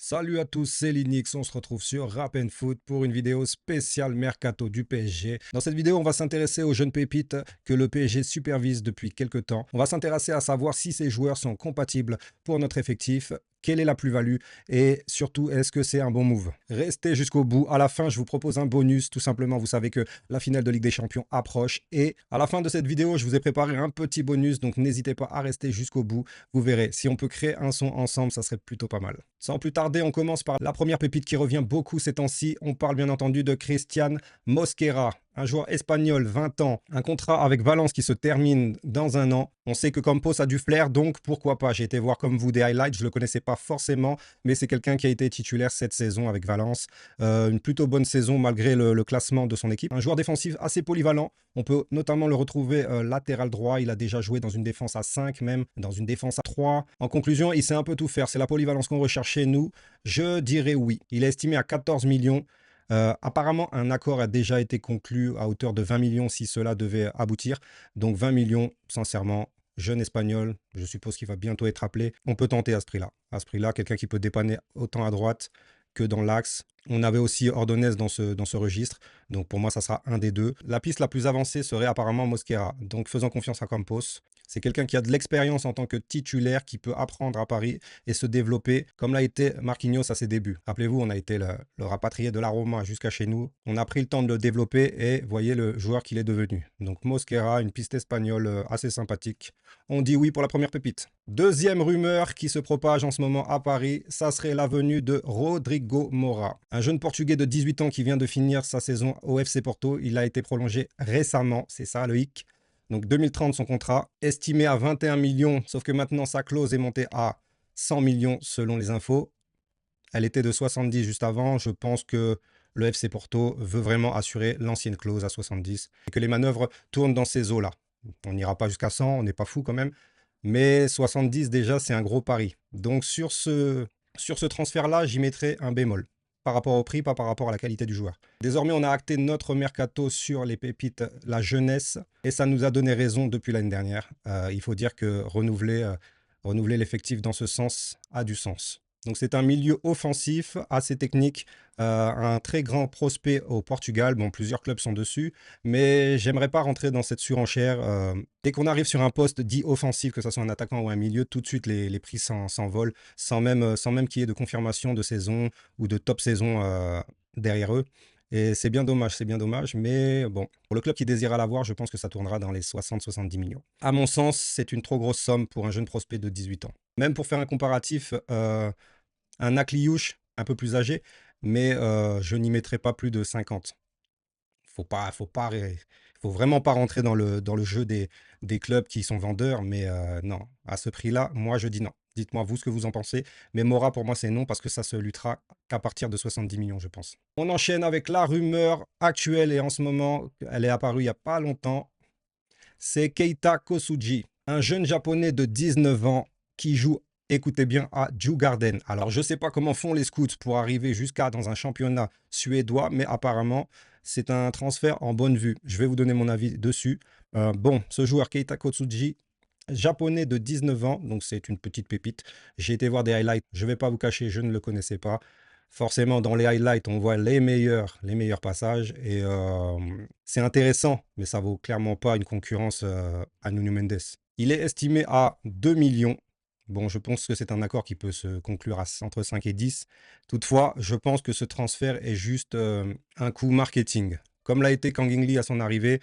Salut à tous, c'est Linux, on se retrouve sur Rap and Foot pour une vidéo spéciale Mercato du PSG. Dans cette vidéo, on va s'intéresser aux jeunes pépites que le PSG supervise depuis quelques temps. On va s'intéresser à savoir si ces joueurs sont compatibles pour notre effectif, quelle est la plus-value et surtout, est-ce que c'est un bon move? Restez jusqu'au bout. À la fin, je vous propose un bonus. Tout simplement, vous savez que la finale de Ligue des Champions approche et à la fin de cette vidéo, je vous ai préparé un petit bonus, donc n'hésitez pas à rester jusqu'au bout. Vous verrez, si on peut créer un son ensemble, ça serait plutôt pas mal. Sans plus tarder, on commence par la première pépite qui revient beaucoup ces temps-ci. On parle bien entendu de Christian Mosquera, un joueur espagnol, 20 ans, un contrat avec Valence qui se termine dans un an. On sait que Campos a du flair, donc pourquoi pas. J'ai été voir comme vous des highlights, je ne le connaissais pas forcément, mais c'est quelqu'un qui a été titulaire cette saison avec Valence. Une plutôt bonne saison malgré le classement de son équipe. Un joueur défensif assez polyvalent. On peut notamment le retrouver latéral droit. Il a déjà joué dans une défense à 5 même, dans une défense à 3. En conclusion, il sait un peu tout faire. C'est la polyvalence qu'on recherche chez nous. Je dirais oui. Il est estimé à 14 millions. Apparemment, un accord a déjà été conclu à hauteur de 20 millions si cela devait aboutir. Donc 20 millions, sincèrement, jeune espagnol, je suppose qu'il va bientôt être appelé. On peut tenter à ce prix-là. À ce prix-là, quelqu'un qui peut dépanner autant à droite que dans l'axe. On avait aussi Ordonez dans ce registre. Donc pour moi, ça sera un des deux. La piste la plus avancée serait apparemment Mosquera. Donc faisant confiance à Campos. C'est quelqu'un qui a de l'expérience en tant que titulaire, qui peut apprendre à Paris et se développer, comme l'a été Marquinhos à ses débuts. Rappelez-vous, on a été le rapatrié de la Roma jusqu'à chez nous. On a pris le temps de le développer et voyez le joueur qu'il est devenu. Donc Mosquera, une piste espagnole assez sympathique. On dit oui pour la première pépite. Deuxième rumeur qui se propage en ce moment à Paris, ça serait la venue de Rodrigo Mora. Un jeune Portugais de 18 ans qui vient de finir sa saison au FC Porto. Il a été prolongé récemment, c'est ça le hic. Donc 2030 son contrat, estimé à 21 millions, sauf que maintenant sa clause est montée à 100 millions selon les infos. Elle était de 70 juste avant. Je pense que le FC Porto veut vraiment assurer l'ancienne clause à 70 et que les manœuvres tournent dans ces eaux-là. On n'ira pas jusqu'à 100, on n'est pas fou quand même. Mais 70 déjà, c'est un gros pari. Donc sur ce transfert-là, j'y mettrai un bémol. Par rapport au prix, pas par rapport à la qualité du joueur. Désormais, on a acté notre mercato sur les pépites, la jeunesse, et ça nous a donné raison depuis l'année dernière. Il faut dire que renouveler l'effectif dans ce sens a du sens. Donc c'est un milieu offensif, assez technique, un très grand prospect au Portugal. Bon, plusieurs clubs sont dessus, mais j'aimerais pas rentrer dans cette surenchère. Dès qu'on arrive sur un poste dit offensif, que ce soit un attaquant ou un milieu, tout de suite les prix s'envolent, sans même qu'il y ait de confirmation de saison ou de top saison derrière eux. Et c'est bien dommage, mais bon, pour le club qui désirera l'avoir, je pense que ça tournera dans les 60-70 millions. À mon sens, c'est une trop grosse somme pour un jeune prospect de 18 ans. Même pour faire un comparatif, un Akliouche, un peu plus âgé, mais je n'y mettrai pas plus de 50. Faut vraiment pas rentrer dans le jeu des clubs qui sont vendeurs, mais non, à ce prix-là, moi je dis non. Dites-moi vous ce que vous en pensez, mais Mora pour moi c'est non parce que ça se luttera qu'à partir de 70 millions je pense. On enchaîne avec la rumeur actuelle et en ce moment, elle est apparue il n'y a pas longtemps, c'est Keita Kosuji, un jeune japonais de 19 ans qui joue, écoutez bien, à Djurgården. Alors je ne sais pas comment font les scouts pour arriver jusqu'à dans un championnat suédois, mais apparemment c'est un transfert en bonne vue. Je vais vous donner mon avis dessus. Bon, ce joueur Keita Kosuji, japonais de 19 ans, donc c'est une petite pépite. J'ai été voir des highlights, je ne vais pas vous cacher, je ne le connaissais pas. Forcément, dans les highlights, on voit les meilleurs passages et c'est intéressant, mais ça vaut clairement pas une concurrence à Nuno Mendes. Il est estimé à 2 millions. Bon, je pense que c'est un accord qui peut se conclure entre 5 et 10. Toutefois, je pense que ce transfert est juste un coup marketing. Comme l'a été Kang In Lee à son arrivée,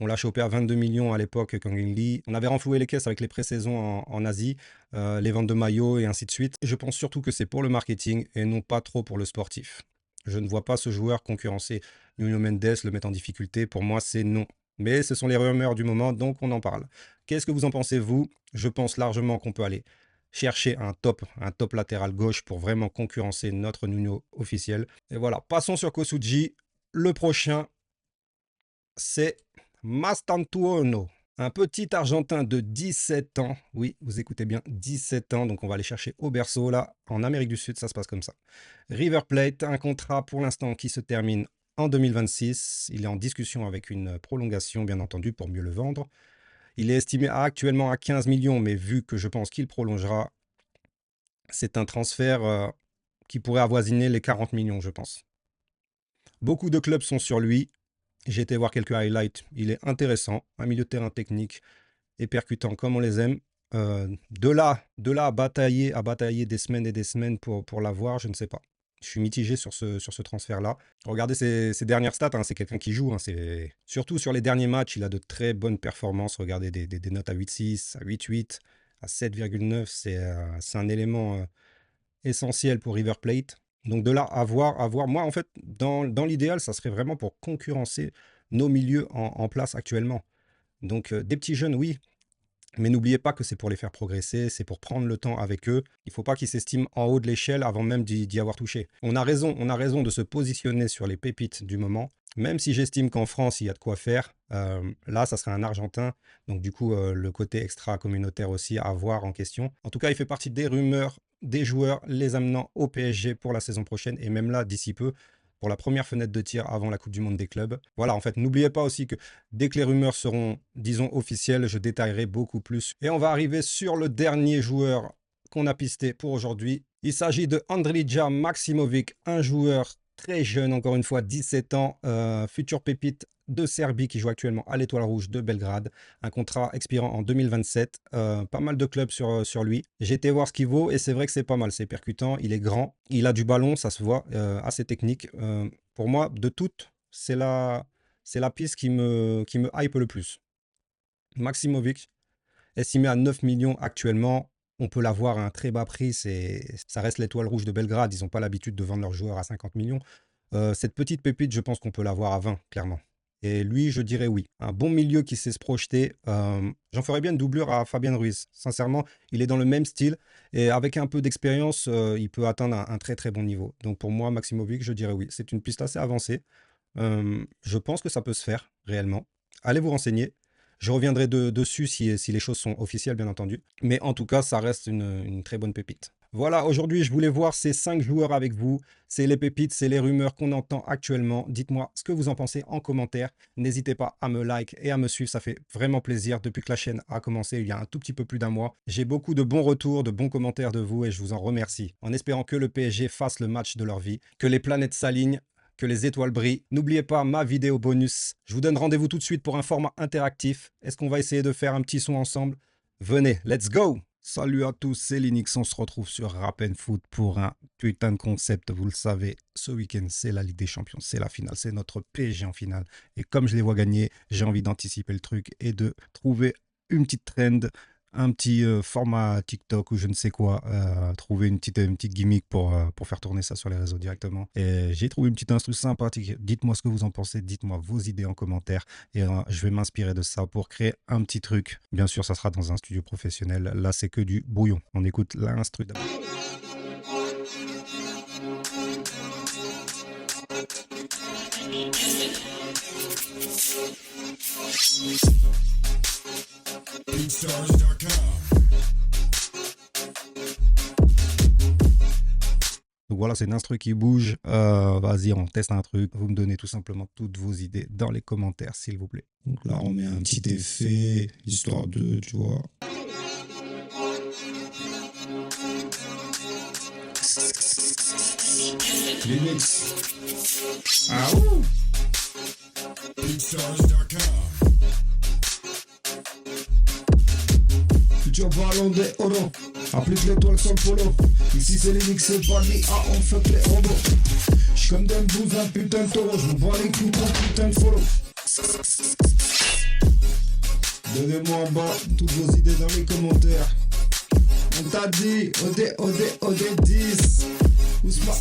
on l'a chopé à 22 millions à l'époque, Kang In Lee. On avait renfloué les caisses avec les pré-saisons en Asie, les ventes de maillots et ainsi de suite. Et je pense surtout que c'est pour le marketing et non pas trop pour le sportif. Je ne vois pas ce joueur concurrencer Nuno Mendes, le mettre en difficulté. Pour moi, c'est non. Mais ce sont les rumeurs du moment, donc on en parle. Qu'est-ce que vous en pensez, vous? Je pense largement qu'on peut aller chercher un top latéral gauche pour vraiment concurrencer notre Nuno officiel. Et voilà, passons sur Kosuji. Le prochain, c'est Mastantuono, un petit Argentin de 17 ans. Oui, vous écoutez bien, 17 ans. Donc on va aller chercher au berceau. Là, en Amérique du Sud, ça se passe comme ça. River Plate, un contrat pour l'instant qui se termine en 2026. Il est en discussion avec une prolongation, bien entendu, pour mieux le vendre. Il est estimé actuellement à 15 millions, mais vu que je pense qu'il prolongera, c'est un transfert qui pourrait avoisiner les 40 millions, je pense. Beaucoup de clubs sont sur lui. J'ai été voir quelques highlights. Il est intéressant, un milieu de terrain technique et percutant comme on les aime. De là à batailler des semaines et des semaines pour l'avoir, je ne sais pas. Je suis mitigé sur ce transfert-là. Regardez ses dernières stats, hein, c'est quelqu'un qui joue. Hein, surtout sur les derniers matchs, il a de très bonnes performances. Regardez des notes à 8,6, à 8,8, à 7,9. C'est un élément essentiel pour River Plate. Donc de là à voir. Moi, en fait, dans l'idéal, ça serait vraiment pour concurrencer nos milieux en place actuellement. Donc des petits jeunes, oui. Mais n'oubliez pas que c'est pour les faire progresser, c'est pour prendre le temps avec eux. Il ne faut pas qu'ils s'estiment en haut de l'échelle avant même d'y avoir touché. On a raison de se positionner sur les pépites du moment, même si j'estime qu'en France, il y a de quoi faire. Là, ça serait un Argentin. Donc du coup, le côté extra-communautaire aussi à voir en question. En tout cas, il fait partie des rumeurs des joueurs les amenant au PSG pour la saison prochaine et même là, d'ici peu, pour la première fenêtre de tir avant la Coupe du Monde des clubs. Voilà, en fait, n'oubliez pas aussi que dès que les rumeurs seront, disons, officielles, je détaillerai beaucoup plus. Et on va arriver sur le dernier joueur qu'on a pisté pour aujourd'hui. Il s'agit de Andrija Maksimovic, un joueur très jeune, encore une fois, 17 ans, futur pépite de Serbie qui joue actuellement à l'Étoile Rouge de Belgrade. Un contrat expirant en 2027. Pas mal de clubs sur lui. J'ai été voir ce qu'il vaut et c'est vrai que c'est pas mal. C'est percutant, il est grand, il a du ballon, ça se voit, assez technique. Pour moi, de toutes, c'est la piste qui me hype le plus. Maksimovic, estimé à 9 millions actuellement. On peut l'avoir à un très bas prix. Ça reste l'Étoile Rouge de Belgrade. Ils n'ont pas l'habitude de vendre leurs joueurs à 50 millions. Cette petite pépite, je pense qu'on peut l'avoir à 20, clairement. Et lui, je dirais oui. Un bon milieu qui sait se projeter. J'en ferais bien une doublure à Fabien Ruiz. Sincèrement, il est dans le même style. Et avec un peu d'expérience, il peut atteindre un très très bon niveau. Donc pour moi, Maksimovic, je dirais oui. C'est une piste assez avancée. Je pense que ça peut se faire, réellement. Allez vous renseigner. Je reviendrai dessus si les choses sont officielles, bien entendu. Mais en tout cas, ça reste une très bonne pépite. Voilà, aujourd'hui, je voulais voir ces 5 joueurs avec vous. C'est les pépites, c'est les rumeurs qu'on entend actuellement. Dites-moi ce que vous en pensez en commentaire. N'hésitez pas à me like et à me suivre, ça fait vraiment plaisir. Depuis que la chaîne a commencé, il y a un tout petit peu plus d'un mois, j'ai beaucoup de bons retours, de bons commentaires de vous et je vous en remercie. En espérant que le PSG fasse le match de leur vie, que les planètes s'alignent, que les étoiles brillent. N'oubliez pas ma vidéo bonus. Je vous donne rendez-vous tout de suite pour un format interactif. Est-ce qu'on va essayer de faire un petit son ensemble? Venez, let's go! Salut à tous, c'est Linux, on se retrouve sur Rap and Foot pour un putain de concept, vous le savez, ce week-end c'est la Ligue des Champions, c'est la finale, c'est notre PSG en finale. Et comme je les vois gagner, j'ai envie d'anticiper le truc et de trouver une petite trend, un petit format TikTok ou je ne sais quoi, trouver une petite gimmick pour faire tourner ça sur les réseaux directement. Et j'ai trouvé une petite instru sympathique. Dites-moi ce que vous en pensez, dites-moi vos idées en commentaire et je vais m'inspirer de ça pour créer un petit truc. Bien sûr, ça sera dans un studio professionnel. Là, c'est que du brouillon. On écoute l'instru d'abord. Donc voilà, c'est une instru qui bouge. Vas-y, on teste un truc. Vous me donnez tout simplement toutes vos idées dans les commentaires, s'il vous plaît. Donc là, on met un petit effet, histoire de, tu vois. Linux. Ah ouh! Futur ballon de oro, applique l'étoile sur le polo. Ici c'est Linux, c'est Bali, ah on fait les robots. J'suis comme d'un bouse, un putain de taureau, j'me bats les coups pour putain de follow. Donnez-moi en bas toutes vos idées dans les commentaires. On t'a dit, OD 10. Ousma.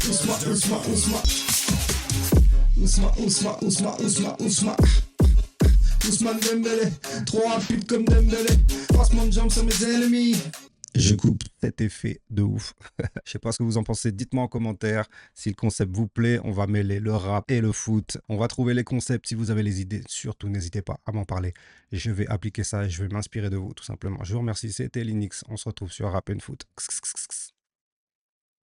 Ousmane Dembélé, trop rapide comme Dembélé. Passement de jambes sur mes ennemis. Je coupe cet effet de ouf. Je sais pas ce que vous en pensez, dites-moi en commentaire. Si le concept vous plaît, on va mêler le rap et le foot. On va trouver les concepts. Si vous avez les idées, surtout n'hésitez pas à m'en parler. Je vais appliquer ça et je vais m'inspirer de vous tout simplement. Je vous remercie, c'était Linux. On se retrouve sur Rap and Foot.